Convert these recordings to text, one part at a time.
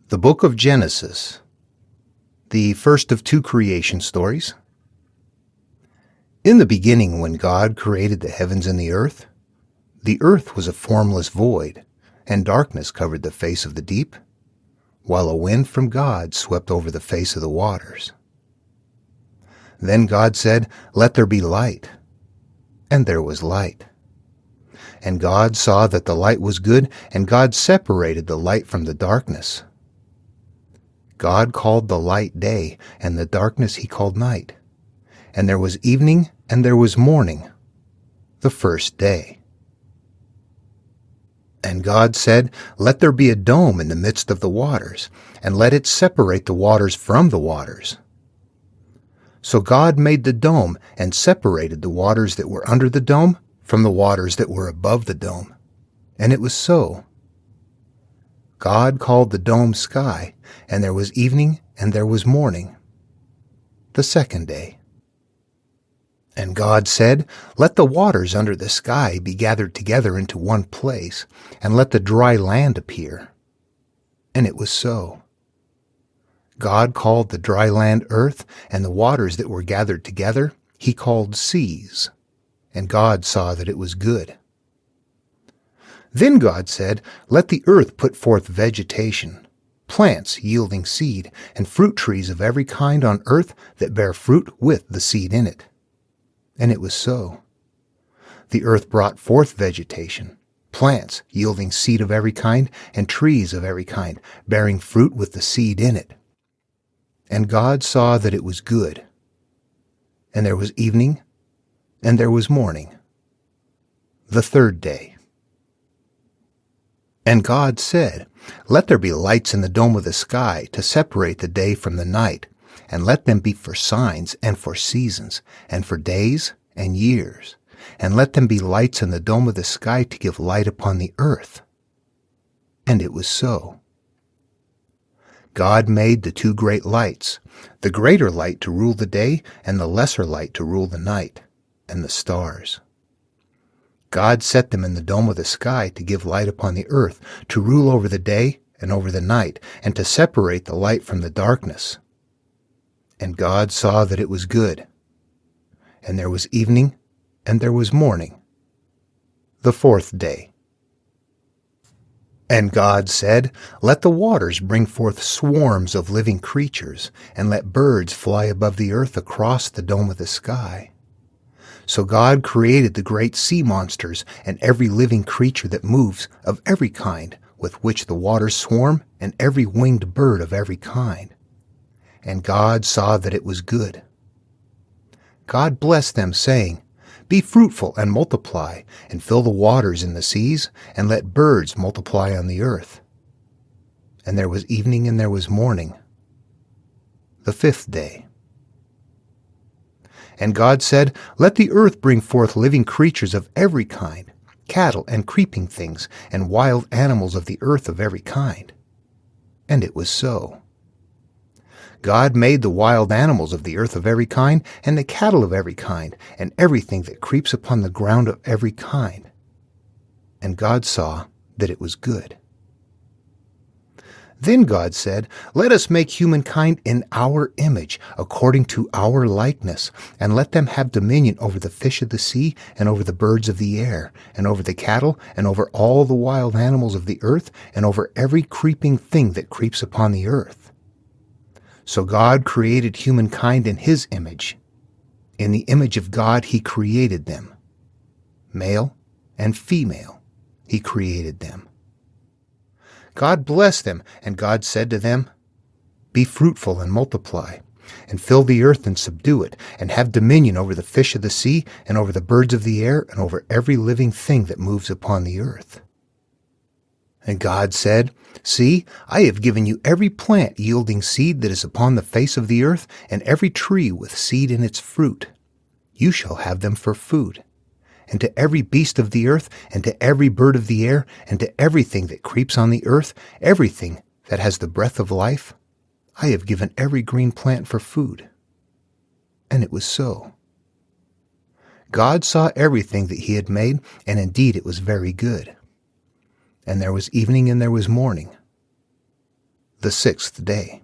The Book of Genesis, the first of two creation stories. In the beginning, when God created the heavens and the earth was a formless void, and darkness covered the face of the deep, while a wind from God swept over the face of the waters. Then God said, "Let there be light." And there was light. And God saw that the light was good, and God separated the light from the darkness. God called the light day, and the darkness he called night. And there was evening, and there was morning, the first day. And God said, "Let there be a dome in the midst of the waters, and let it separate the waters from the waters." So God made the dome, and separated the waters that were under the dome from the waters that were above the dome. And it was so. God called the dome sky, and there was evening, and there was morning, the second day. And God said, "Let the waters under the sky be gathered together into one place, and let the dry land appear." And it was so. God called the dry land earth, and the waters that were gathered together he called seas. And God saw that it was good. Then God said, "Let the earth put forth vegetation, plants yielding seed, and fruit trees of every kind on earth that bear fruit with the seed in it." And it was so. The earth brought forth vegetation, plants yielding seed of every kind, and trees of every kind, bearing fruit with the seed in it. And God saw that it was good. And there was evening, and there was morning, the third day. And God said, "Let there be lights in the dome of the sky to separate the day from the night, and let them be for signs and for seasons, and for days and years, and let them be lights in the dome of the sky to give light upon the earth." And it was so. God made the two great lights, the greater light to rule the day, and the lesser light to rule the night, and the stars. God set them in the dome of the sky to give light upon the earth, to rule over the day and over the night, and to separate the light from the darkness. And God saw that it was good. And there was evening, and there was morning, the fourth day. And God said, "Let the waters bring forth swarms of living creatures, and let birds fly above the earth across the dome of the sky." So God created the great sea monsters and every living creature that moves of every kind, with which the waters swarm, and every winged bird of every kind. And God saw that it was good. God blessed them, saying, "Be fruitful and multiply, and fill the waters in the seas, and let birds multiply on the earth." And there was evening, and there was morning, the fifth day. And God said, "Let the earth bring forth living creatures of every kind, cattle and creeping things, and wild animals of the earth of every kind." And it was so. God made the wild animals of the earth of every kind, and the cattle of every kind, and everything that creeps upon the ground of every kind. And God saw that it was good. Then God said, "Let us make humankind in our image, according to our likeness, and let them have dominion over the fish of the sea, and over the birds of the air, and over the cattle, and over all the wild animals of the earth, and over every creeping thing that creeps upon the earth." So God created humankind in his image. In the image of God he created them. Male and female he created them. God blessed them, and God said to them, "Be fruitful and multiply, and fill the earth and subdue it, and have dominion over the fish of the sea, and over the birds of the air, and over every living thing that moves upon the earth." And God said, "See, I have given you every plant yielding seed that is upon the face of the earth, and every tree with seed in its fruit. You shall have them for food. And to every beast of the earth, and to every bird of the air, and to everything that creeps on the earth, everything that has the breath of life, I have given every green plant for food." And it was so. God saw everything that he had made, and indeed it was very good. And there was evening, and there was morning, the sixth day.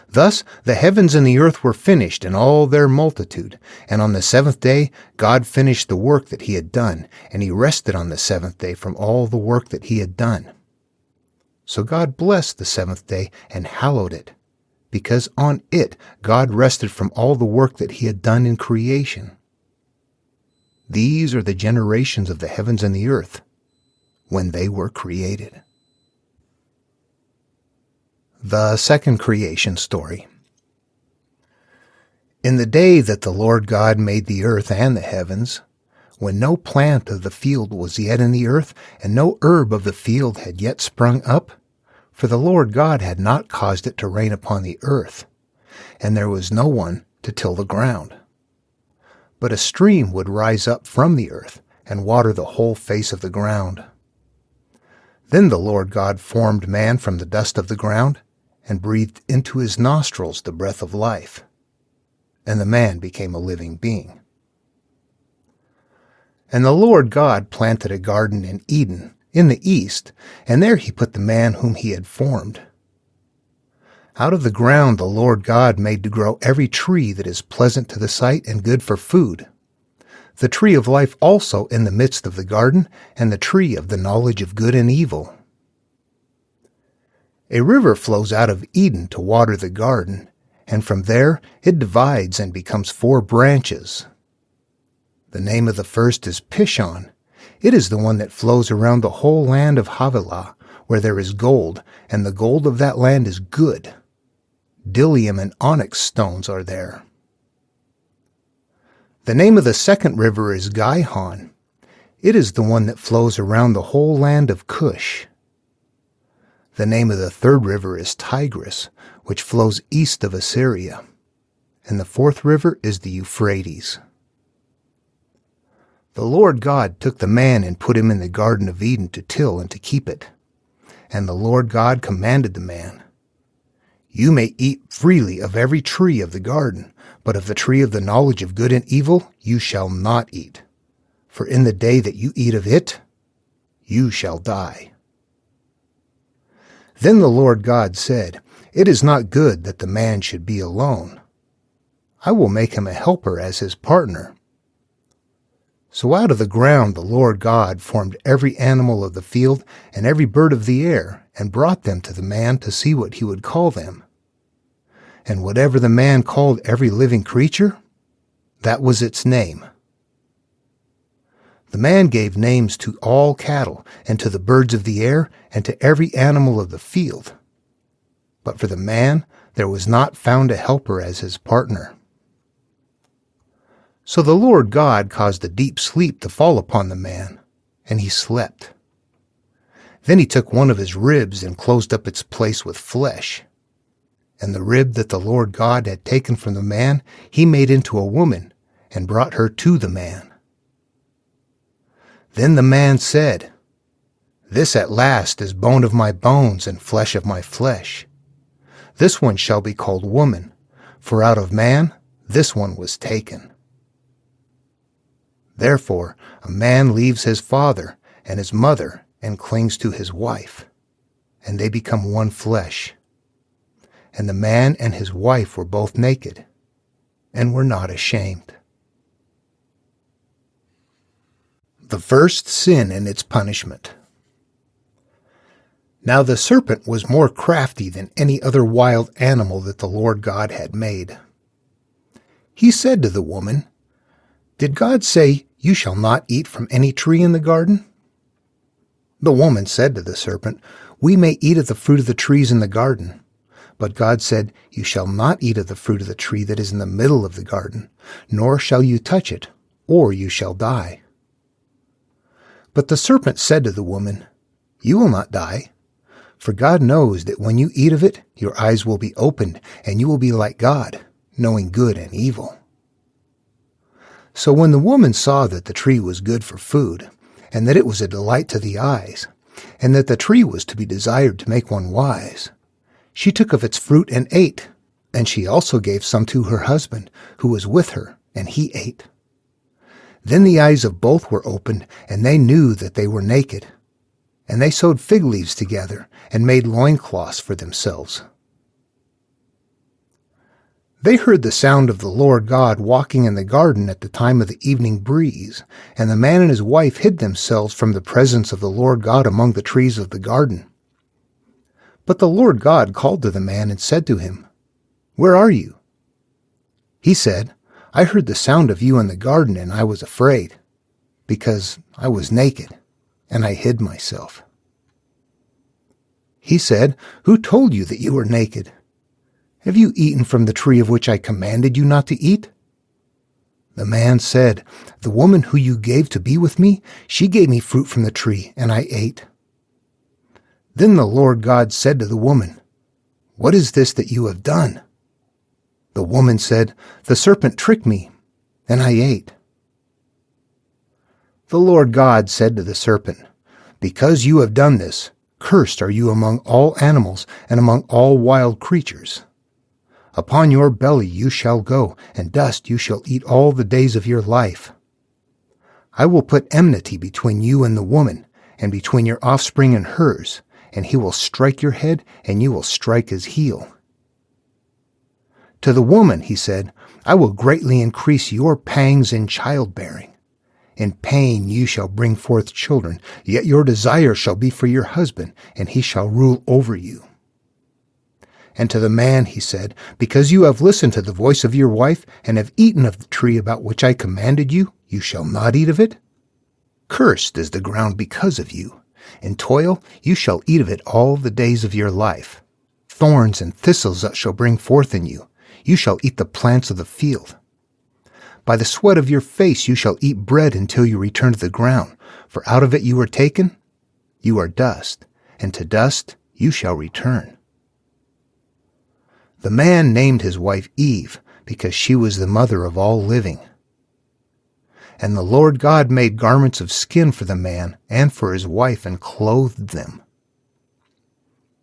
Thus the heavens and the earth were finished in all their multitude, and on the seventh day God finished the work that he had done, and he rested on the seventh day from all the work that he had done. So God blessed the seventh day and hallowed it, because on it God rested from all the work that he had done in creation. These are the generations of the heavens and the earth when they were created. The second creation story. In the day that the Lord God made the earth and the heavens, when no plant of the field was yet in the earth, and no herb of the field had yet sprung up, for the Lord God had not caused it to rain upon the earth, and there was no one to till the ground. But a stream would rise up from the earth, and water the whole face of the ground. Then the Lord God formed man from the dust of the ground, and breathed into his nostrils the breath of life, and the man became a living being. And the Lord God planted a garden in Eden, in the east, and there he put the man whom he had formed. Out of the ground the Lord God made to grow every tree that is pleasant to the sight and good for food, the tree of life also in the midst of the garden, and the tree of the knowledge of good and evil. A river flows out of Eden to water the garden, and from there it divides and becomes 4 branches. The name of the first is Pishon. It is the one that flows around the whole land of Havilah, where there is gold, and the gold of that land is good. Bdellium and onyx stones are there. The name of the second river is Gihon. It is the one that flows around the whole land of Cush. The name of the third river is Tigris, which flows east of Assyria. And the fourth river is the Euphrates. The Lord God took the man and put him in the Garden of Eden to till and to keep it. And the Lord God commanded the man, "You may eat freely of every tree of the garden, but of the tree of the knowledge of good and evil you shall not eat. For in the day that you eat of it, you shall die." Then the Lord God said, "It is not good that the man should be alone. I will make him a helper as his partner." So out of the ground the Lord God formed every animal of the field and every bird of the air, and brought them to the man to see what he would call them. And whatever the man called every living creature, that was its name. The man gave names to all cattle, and to the birds of the air, and to every animal of the field. But for the man there was not found a helper as his partner. So the Lord God caused a deep sleep to fall upon the man, and he slept. Then he took one of his ribs and closed up its place with flesh. And the rib that the Lord God had taken from the man he made into a woman, and brought her to the man. Then the man said, "This at last is bone of my bones and flesh of my flesh. This one shall be called woman, for out of man this one was taken." Therefore a man leaves his father and his mother and clings to his wife, and they become one flesh. And the man and his wife were both naked, and were not ashamed. The first sin and its punishment. Now the serpent was more crafty than any other wild animal that the Lord God had made. He said to the woman, "Did God say, 'You shall not eat from any tree in the garden'?" The woman said to the serpent, "We may eat of the fruit of the trees in the garden." But God said, "You shall not eat of the fruit of the tree that is in the middle of the garden, nor shall you touch it, or you shall die." But the serpent said to the woman, "You will not die, for God knows that when you eat of it, your eyes will be opened, and you will be like God, knowing good and evil." So when the woman saw that the tree was good for food, and that it was a delight to the eyes, and that the tree was to be desired to make one wise, she took of its fruit and ate, and she also gave some to her husband, who was with her, and he ate. Then the eyes of both were opened, and they knew that they were naked. And they sewed fig leaves together and made loincloths for themselves. They heard the sound of the Lord God walking in the garden at the time of the evening breeze, and the man and his wife hid themselves from the presence of the Lord God among the trees of the garden. But the Lord God called to the man and said to him, "Where are you?" He said, "I heard the sound of you in the garden, and I was afraid, because I was naked, and I hid myself." He said, "Who told you that you were naked? Have you eaten from the tree of which I commanded you not to eat?" The man said, "The woman who you gave to be with me, she gave me fruit from the tree, and I ate." Then the Lord God said to the woman, "What is this that you have done?" The woman said, "The serpent tricked me, and I ate." The Lord God said to the serpent, "Because you have done this, cursed are you among all animals and among all wild creatures. Upon your belly you shall go, and dust you shall eat all the days of your life. I will put enmity between you and the woman, and between your offspring and hers, and he will strike your head, and you will strike his heel." To the woman he said, "I will greatly increase your pangs in childbearing. In pain you shall bring forth children, yet your desire shall be for your husband, and he shall rule over you." And to the man he said, "Because you have listened to the voice of your wife, and have eaten of the tree about which I commanded you, you shall not eat of it. Cursed is the ground because of you. In toil you shall eat of it all the days of your life. Thorns and thistles shall bring forth in you. You shall eat the plants of the field. By the sweat of your face you shall eat bread until you return to the ground, for out of it you were taken. You are dust, and to dust you shall return." The man named his wife Eve, because she was the mother of all living. And the Lord God made garments of skin for the man and for his wife, and clothed them.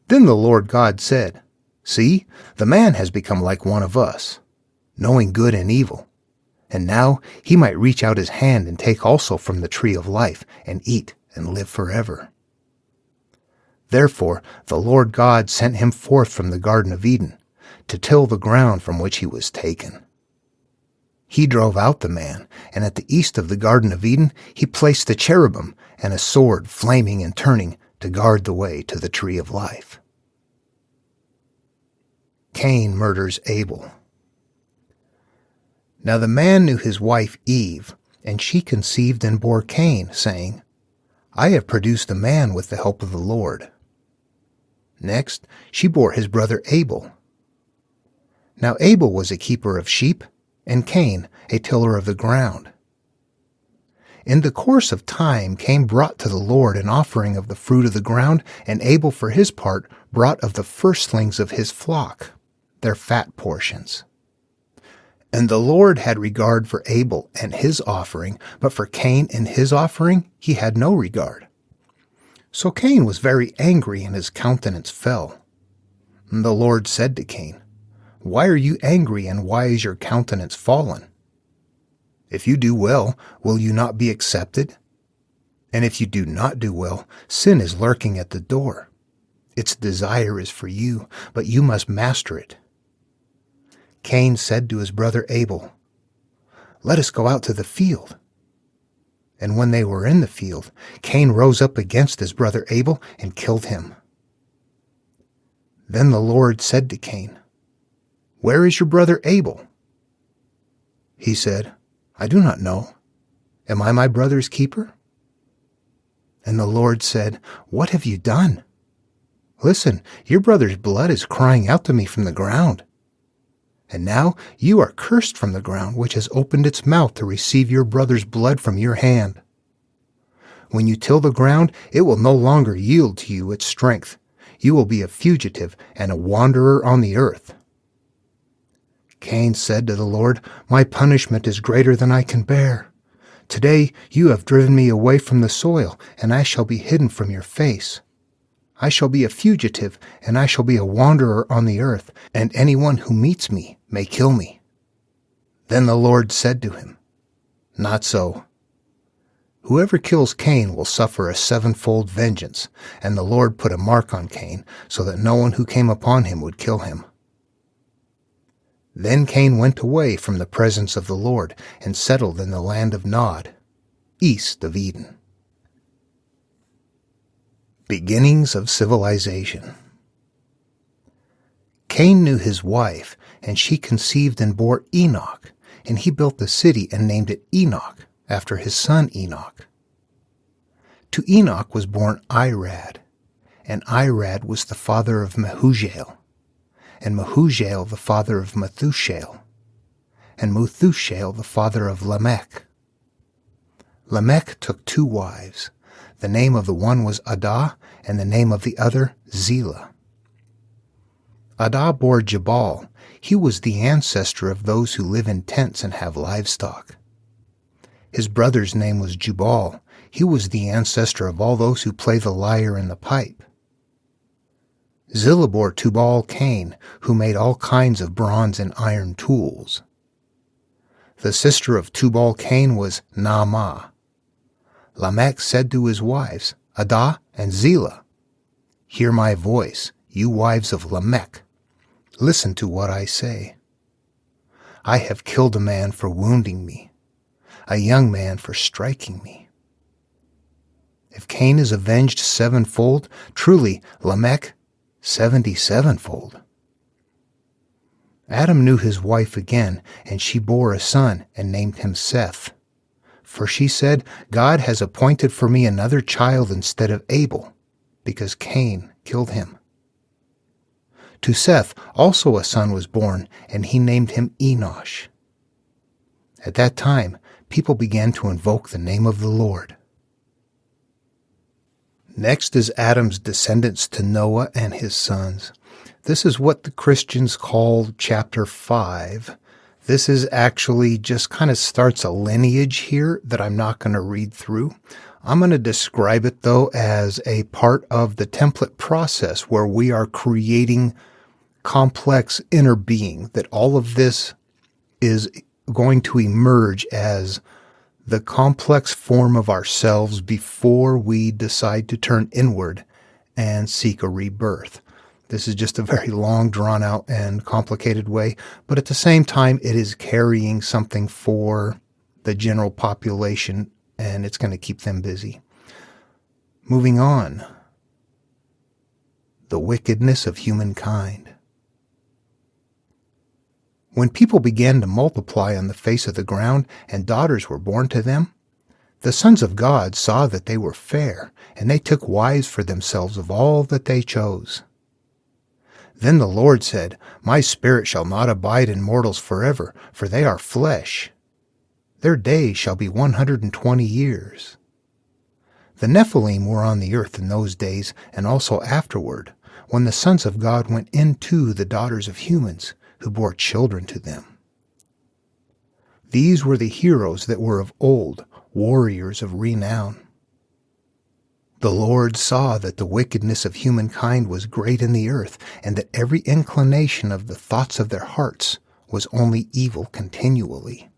Then the Lord God said, "See, the man has become like one of us, knowing good and evil. And now he might reach out his hand and take also from the tree of life, and eat and live forever." Therefore the Lord God sent him forth from the Garden of Eden, to till the ground from which he was taken. He drove out the man, and at the east of the Garden of Eden he placed the cherubim and a sword flaming and turning to guard the way to the tree of life. Cain murders Abel. Now the man knew his wife Eve, and she conceived and bore Cain, saying, "I have produced a man with the help of the Lord." Next she bore his brother Abel. Now Abel was a keeper of sheep, and Cain a tiller of the ground. In the course of time Cain brought to the Lord an offering of the fruit of the ground, and Abel for his part brought of the firstlings of his flock, their fat portions. And the Lord had regard for Abel and his offering, but for Cain and his offering he had no regard. So Cain was very angry, and his countenance fell. And the Lord said to Cain, "Why are you angry, and why is your countenance fallen? If you do well, will you not be accepted? And if you do not do well, sin is lurking at the door. Its desire is for you, but you must master it." Cain said to his brother Abel, "Let us go out to the field." And when they were in the field, Cain rose up against his brother Abel and killed him. Then the Lord said to Cain, "Where is your brother Abel?" He said, "I do not know. Am I my brother's keeper?" And the Lord said, "What have you done? Listen, your brother's blood is crying out to me from the ground. And now you are cursed from the ground, which has opened its mouth to receive your brother's blood from your hand. When you till the ground, it will no longer yield to you its strength. You will be a fugitive and a wanderer on the earth." Cain said to the Lord, "My punishment is greater than I can bear. Today you have driven me away from the soil, and I shall be hidden from your face. I shall be a fugitive, and I shall be a wanderer on the earth, and anyone who meets me may kill me." Then the Lord said to him, "Not so. Whoever kills Cain will suffer a sevenfold vengeance, and the Lord put a mark on Cain, so that no one who came upon him would kill him. Then Cain went away from the presence of the Lord, and settled in the land of Nod, east of Eden. Beginnings of civilization. Cain knew his wife, and she conceived and bore Enoch, and he built a city and named it Enoch, after his son Enoch. To Enoch was born Irad, and Irad was the father of Mehujael, and Mehujael the father of Methushael, and Methushael the father of Lamech. Lamech took 2 wives. The name of the one was Adah, and the name of the other Zillah. Adah bore Jabal. He was the ancestor of those who live in tents and have livestock. His brother's name was Jubal. He was the ancestor of all those who play the lyre and the pipe. Zillah bore Tubal-Cain, who made all kinds of bronze and iron tools. The sister of Tubal-Cain was Naamah. Lamech said to his wives, Adah and Zillah, "Hear my voice, you wives of Lamech. Listen to what I say. I have killed a man for wounding me, a young man for striking me. If Cain is avenged 7-fold, truly Lamech 77-fold. Adam knew his wife again, and she bore a son and named him Seth. For she said, God has appointed for me another child instead of Abel, because Cain killed him. To Seth also a son was born, and he named him Enosh. At that time, people began to invoke the name of the Lord. Next is Adam's descendants to Noah and his sons. This is what the Christians call chapter 5. This is actually just kind of starts a lineage here that I'm not going to read through. I'm going to describe it, though, as a part of the template process where we are creating complex inner being, that all of this is going to emerge as the complex form of ourselves before we decide to turn inward and seek a rebirth. This is just a very long, drawn-out, and complicated way, but at the same time, it is carrying something for the general population, and it's going to keep them busy. Moving on. The wickedness of humankind. When people began to multiply on the face of the ground, and daughters were born to them, the sons of God saw that they were fair, and they took wives for themselves of all that they chose. Then the Lord said, My spirit shall not abide in mortals forever, for they are flesh. Their days shall be 120 years. The Nephilim were on the earth in those days, and also afterward, when the sons of God went into the daughters of humans, who bore children to them. These were the heroes that were of old, warriors of renown. The Lord saw that the wickedness of humankind was great in the earth, and that every inclination of the thoughts of their hearts was only evil continually.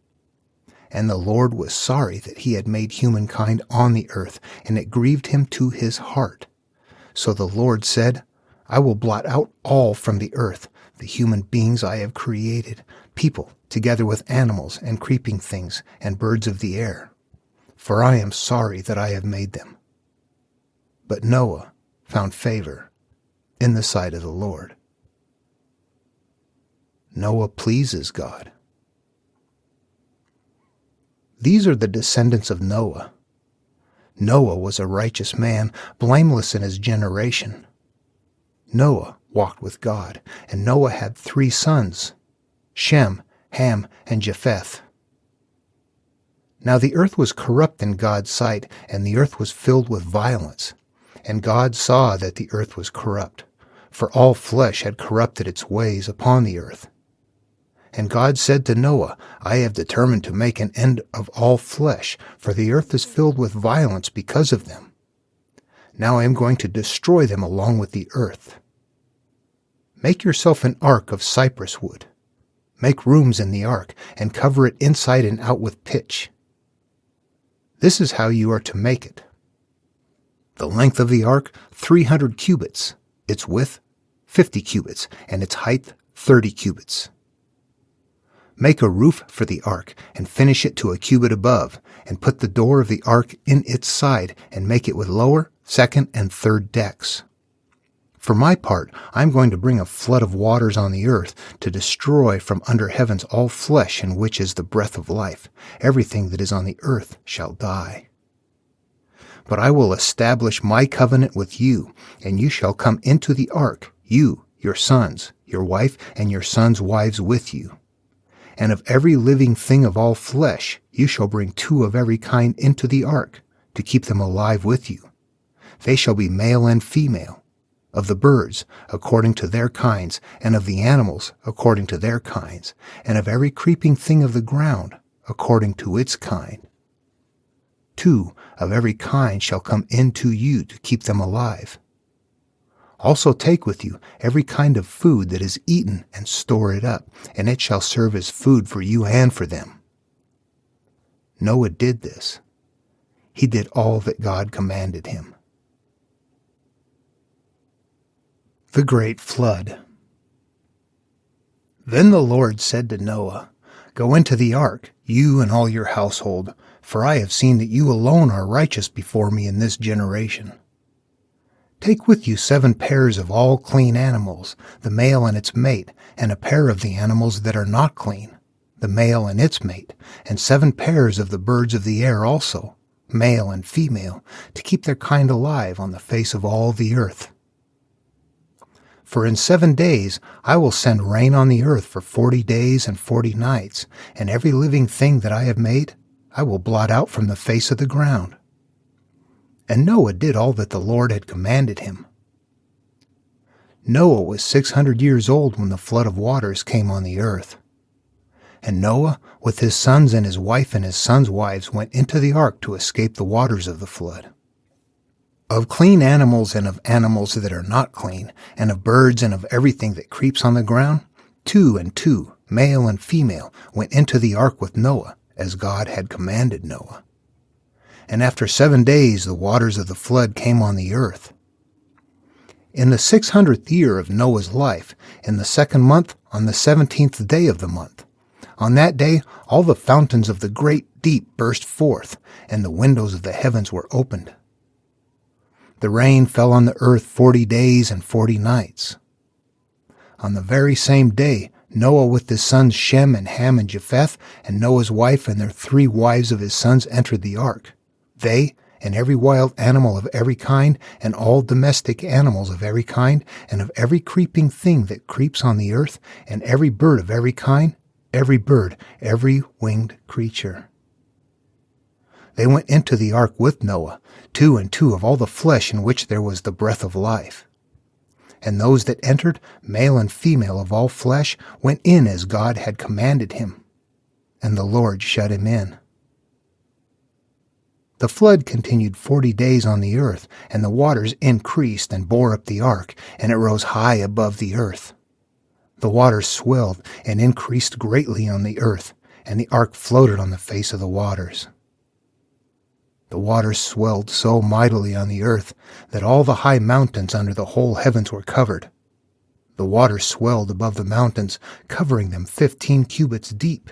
And the Lord was sorry that he had made humankind on the earth, and it grieved him to his heart. So the Lord said, I will blot out all from the earth, the human beings I have created, people, together with animals and creeping things and birds of the air. For I am sorry that I have made them. But Noah found favor in the sight of the Lord. Noah pleases God. These are the descendants of Noah. Noah was a righteous man, blameless in his generation. Noah walked with God, and Noah had 3 sons, Shem, Ham, and Japheth. Now the earth was corrupt in God's sight, and the earth was filled with violence. And God saw that the earth was corrupt, for all flesh had corrupted its ways upon the earth. And God said to Noah, I have determined to make an end of all flesh, for the earth is filled with violence because of them. Now I am going to destroy them along with the earth. Make yourself an ark of cypress wood. Make rooms in the ark, and cover it inside and out with pitch. This is how you are to make it. The length of the ark, 300 cubits, its width, 50 cubits, and its height, 30 cubits. Make a roof for the ark, and finish it to a cubit above, and put the door of the ark in its side, and make it with lower, second, and third decks. For my part, I am going to bring a flood of waters on the earth, to destroy from under heavens all flesh in which is the breath of life. Everything that is on the earth shall die. But I will establish my covenant with you, and you shall come into the ark, you, your sons, your wife, and your sons' wives with you. And of every living thing of all flesh, you shall bring 2 of every kind into the ark, to keep them alive with you. They shall be male and female, of the birds, according to their kinds, and of the animals, according to their kinds, and of every creeping thing of the ground, according to its kind. 2 of every kind shall come into you to keep them alive. Also take with you every kind of food that is eaten, and store it up, and it shall serve as food for you and for them. Noah did this. He did all that God commanded him. The Great Flood. Then the Lord said to Noah, Go into the ark, you and all your household, for I have seen that you alone are righteous before me in this generation. Take with you 7 pairs of all clean animals, the male and its mate, and a pair of the animals that are not clean, the male and its mate, and 7 pairs of the birds of the air also, male and female, to keep their kind alive on the face of all the earth. For in 7 days I will send rain on the earth for 40 days and 40 nights, and every living thing that I have made I will blot out from the face of the ground. And Noah did all that the Lord had commanded him. Noah was 600 years old when the flood of waters came on the earth. And Noah, with his sons and his wife and his sons' wives, went into the ark to escape the waters of the flood. Of clean animals and of animals that are not clean, and of birds and of everything that creeps on the ground, 2 and 2, male and female, went into the ark with Noah, as God had commanded Noah. And after 7 days the waters of the flood came on the earth. In the 600th year of Noah's life, in the 2nd month, on the 17th day of the month, on that day all the fountains of the great deep burst forth, and the windows of the heavens were opened. The rain fell on the earth 40 days and 40 nights. On the very same day, Noah with his sons Shem and Ham and Japheth, and Noah's wife and their 3 wives of his sons entered the ark. They, and every wild animal of every kind, and all domestic animals of every kind, and of every creeping thing that creeps on the earth, and every bird of every kind, every bird, every winged creature. They went into the ark with Noah, 2 and 2 of all the flesh in which there was the breath of life. And those that entered, male and female of all flesh, went in as God had commanded him. And the Lord shut him in. The flood continued 40 days on the earth, and the waters increased and bore up the ark, and it rose high above the earth. The waters swelled and increased greatly on the earth, and the ark floated on the face of the waters. The waters swelled so mightily on the earth that all the high mountains under the whole heavens were covered. The waters swelled above the mountains, covering them 15 cubits deep.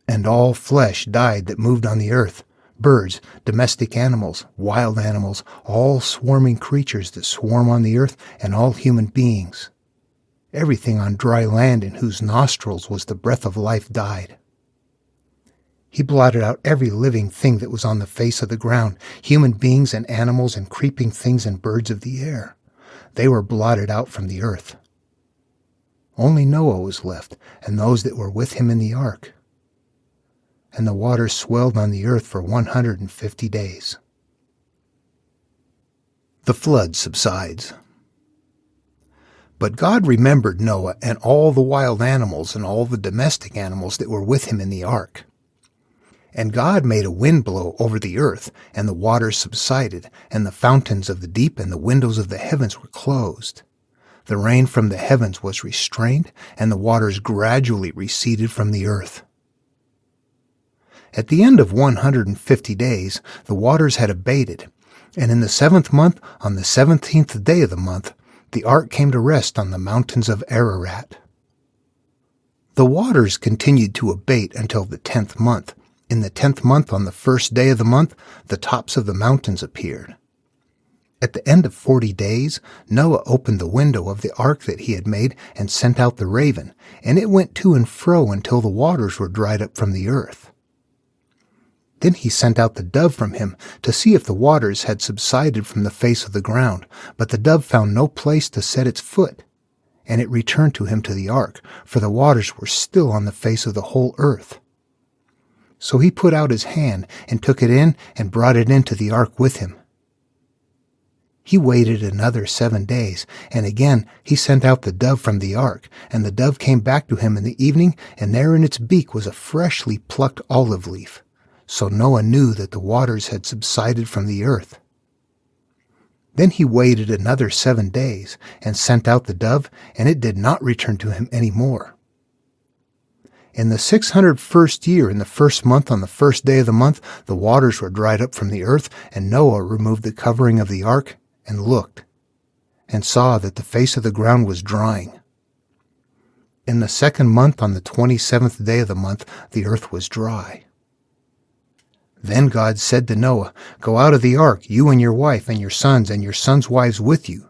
And all flesh died that moved on the earth, birds, domestic animals, wild animals, all swarming creatures that swarm on the earth, and all human beings. Everything on dry land in whose nostrils was the breath of life died. He blotted out every living thing that was on the face of the ground, human beings and animals and creeping things and birds of the air. They were blotted out from the earth. Only Noah was left, and those that were with him in the ark. And the waters swelled on the earth for 150 days. The flood subsides. But God remembered Noah and all the wild animals and all the domestic animals that were with him in the ark. And God made a wind blow over the earth, and the waters subsided, and the fountains of the deep and the windows of the heavens were closed. The rain from the heavens was restrained, and the waters gradually receded from the earth. At the end of 150 days, the waters had abated, and in the 7th month, on the 17th day of the month, the ark came to rest on the mountains of Ararat. The waters continued to abate until the 10th month. In the 10th month, on the 1st day of the month, the tops of the mountains appeared. At the end of 40 days, Noah opened the window of the ark that he had made and sent out the raven, and it went to and fro until the waters were dried up from the earth. Then he sent out the dove from him to see if the waters had subsided from the face of the ground, but the dove found no place to set its foot. And it returned to him to the ark, for the waters were still on the face of the whole earth. So he put out his hand and took it in and brought it into the ark with him. He waited another 7 days, and again he sent out the dove from the ark, and the dove came back to him in the evening, and there in its beak was a freshly plucked olive leaf. So Noah knew that the waters had subsided from the earth. Then he waited another 7 days, and sent out the dove, and it did not return to him any more. In the 601st year, in the 1st month, on the 1st day of the month, the waters were dried up from the earth, and Noah removed the covering of the ark, and looked, and saw that the face of the ground was drying. In the 2nd month, on the 27th day of the month, the earth was dry. Then God said to Noah, "Go out of the ark, you and your wife and your sons' wives with you.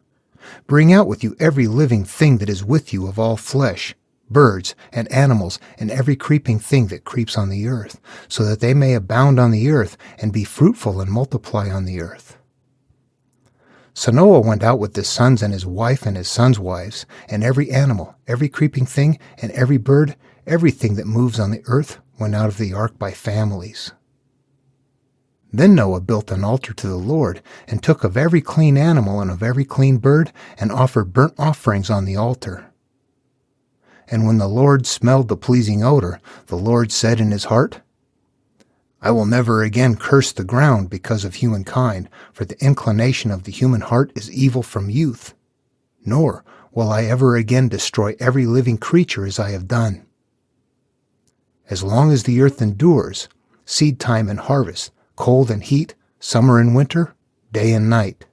Bring out with you every living thing that is with you of all flesh, birds and animals, and every creeping thing that creeps on the earth, so that they may abound on the earth, and be fruitful and multiply on the earth." So Noah went out with his sons and his wife and his sons' wives, and every animal, every creeping thing, and every bird, everything that moves on the earth, went out of the ark by families. Then Noah built an altar to the Lord, and took of every clean animal and of every clean bird, and offered burnt offerings on the altar. And when the Lord smelled the pleasing odor, the Lord said in his heart, "I will never again curse the ground because of humankind, for the inclination of the human heart is evil from youth. Nor will I ever again destroy every living creature as I have done. As long as the earth endures, seed time and harvest, cold and heat, summer and winter, day and night,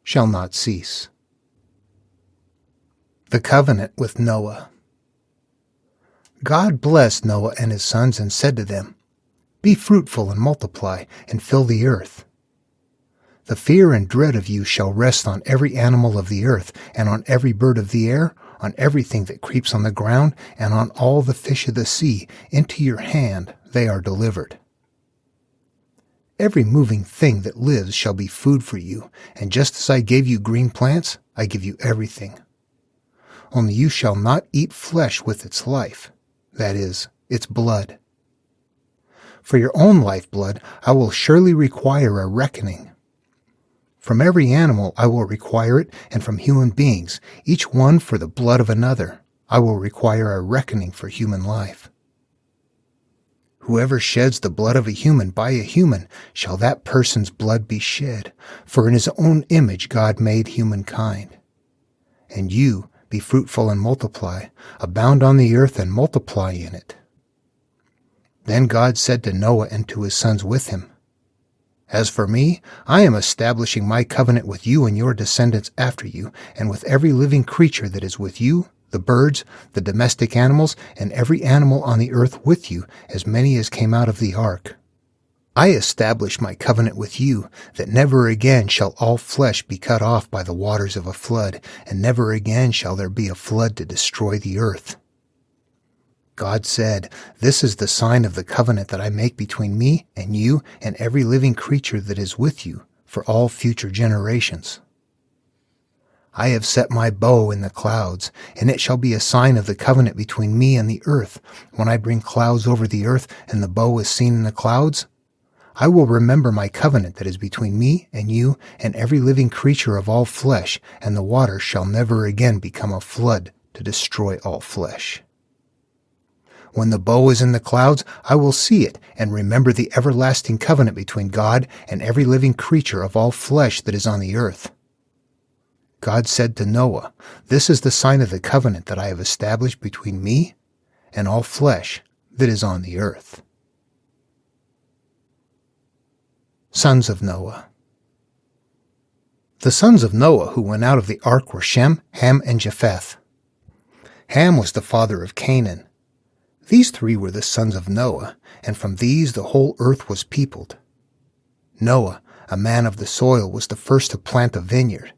shall not cease." The covenant with Noah. God blessed Noah and his sons and said to them, "Be fruitful and multiply, and fill the earth. The fear and dread of you shall rest on every animal of the earth, and on every bird of the air, on everything that creeps on the ground, and on all the fish of the sea. Into your hand they are delivered. Every moving thing that lives shall be food for you, and just as I gave you green plants, I give you everything. Only you shall not eat flesh with its life, that is, its blood. For your own lifeblood I will surely require a reckoning. From every animal I will require it, and from human beings, each one for the blood of another, I will require a reckoning for human life. Whoever sheds the blood of a human by a human, shall that person's blood be shed, for in his own image God made humankind. And you, be fruitful and multiply, abound on the earth and multiply in it." Then God said to Noah and to his sons with him, "As for me, I am establishing my covenant with you and your descendants after you, and with every living creature that is with you, the birds, the domestic animals, and every animal on the earth with you, as many as came out of the ark. I establish my covenant with you, that never again shall all flesh be cut off by the waters of a flood, and never again shall there be a flood to destroy the earth." God said, "This is the sign of the covenant that I make between me and you and every living creature that is with you for all future generations. I have set my bow in the clouds, and it shall be a sign of the covenant between me and the earth. When I bring clouds over the earth, and the bow is seen in the clouds, I will remember my covenant that is between me and you and every living creature of all flesh, and the water shall never again become a flood to destroy all flesh. When the bow is in the clouds, I will see it, and remember the everlasting covenant between God and every living creature of all flesh that is on the earth." God said to Noah, "This is the sign of the covenant that I have established between me and all flesh that is on the earth." Sons of Noah. The sons of Noah who went out of the ark were Shem, Ham, and Japheth. Ham was the father of Canaan. These three were the sons of Noah, and from these the whole earth was peopled. Noah, a man of the soil, was the first to plant a vineyard.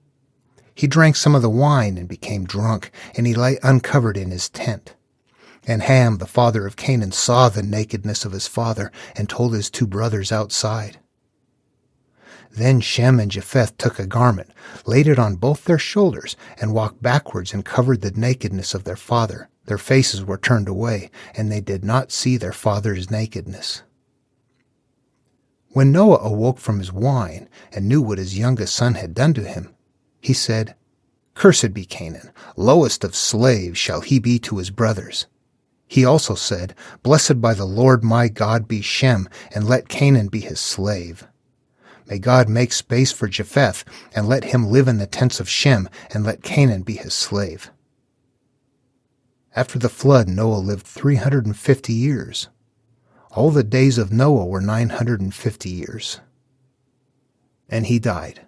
He drank some of the wine and became drunk, and he lay uncovered in his tent. And Ham, the father of Canaan, saw the nakedness of his father and told his two brothers outside. Then Shem and Japheth took a garment, laid it on both their shoulders, and walked backwards and covered the nakedness of their father. Their faces were turned away, and they did not see their father's nakedness. When Noah awoke from his wine and knew what his youngest son had done to him, he said, "Cursed be Canaan, lowest of slaves shall he be to his brothers." He also said, "Blessed by the Lord my God be Shem, and let Canaan be his slave." May God make space for Japheth, and let him live in the tents of Shem, and let Canaan be his slave. After the flood, Noah lived 350 years. All the days of Noah were 950 years. And he died.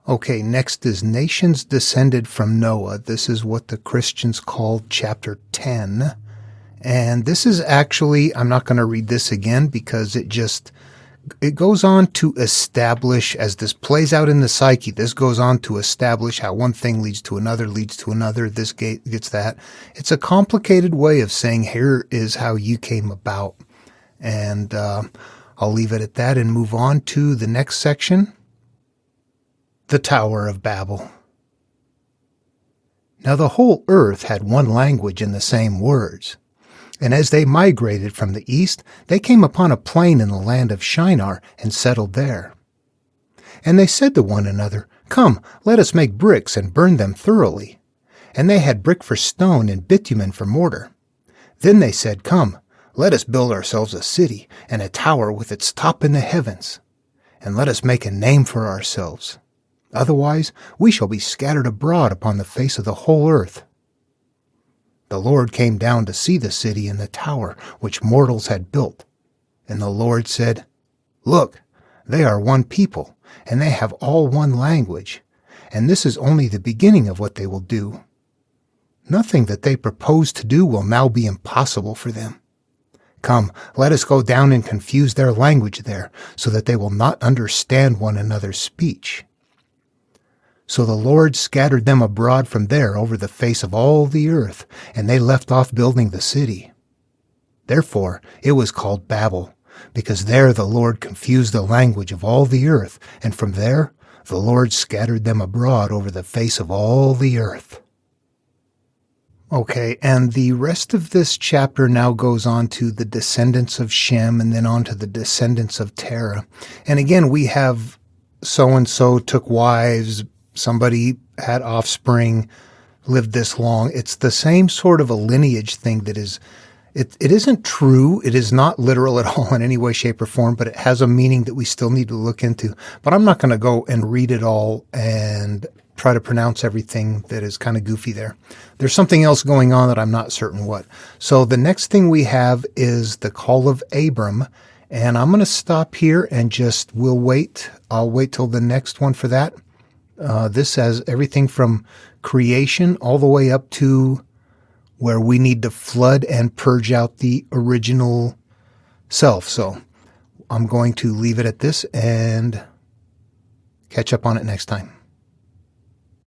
Okay, next is nations descended from Noah. This is what the Christians call chapter 10. And this is actually, I'm not going to read this again because it goes on to establish, as this plays out in the psyche, this goes on to establish how one thing leads to another, this gets that. It's a complicated way of saying, here is how you came about. And I'll leave it at that and move on to the next section, the Tower of Babel. Now the whole earth had one language and the same words. And as they migrated from the east, they came upon a plain in the land of Shinar and settled there. And they said to one another, "Come, let us make bricks and burn them thoroughly." And they had brick for stone and bitumen for mortar. Then they said, "Come, let us build ourselves a city and a tower with its top in the heavens. And let us make a name for ourselves. Otherwise we shall be scattered abroad upon the face of the whole earth." The Lord came down to see the city and the tower which mortals had built. And the Lord said, "Look, they are one people, and they have all one language, and this is only the beginning of what they will do. Nothing that they propose to do will now be impossible for them. Come, let us go down and confuse their language there, so that they will not understand one another's speech." So the Lord scattered them abroad from there over the face of all the earth, and they left off building the city. Therefore it was called Babel, because there the Lord confused the language of all the earth, and from there the Lord scattered them abroad over the face of all the earth. Okay, and the rest of this chapter now goes on to the descendants of Shem, and then on to the descendants of Terah. And again, we have so-and-so took wives, somebody had offspring, lived this long. It's the same sort of a lineage thing that is, it isn't true. It is not literal at all in any way, shape, or form, but it has a meaning that we still need to look into. But I'm not going to go and read it all and try to pronounce everything that is kind of goofy there. There's something else going on that I'm not certain what. So the next thing we have is the call of Abram. And I'm going to stop here and we'll wait. I'll wait till the next one for that. This has everything from creation all the way up to where we need to flood and purge out the original self. So I'm going to leave it at this and catch up on it next time.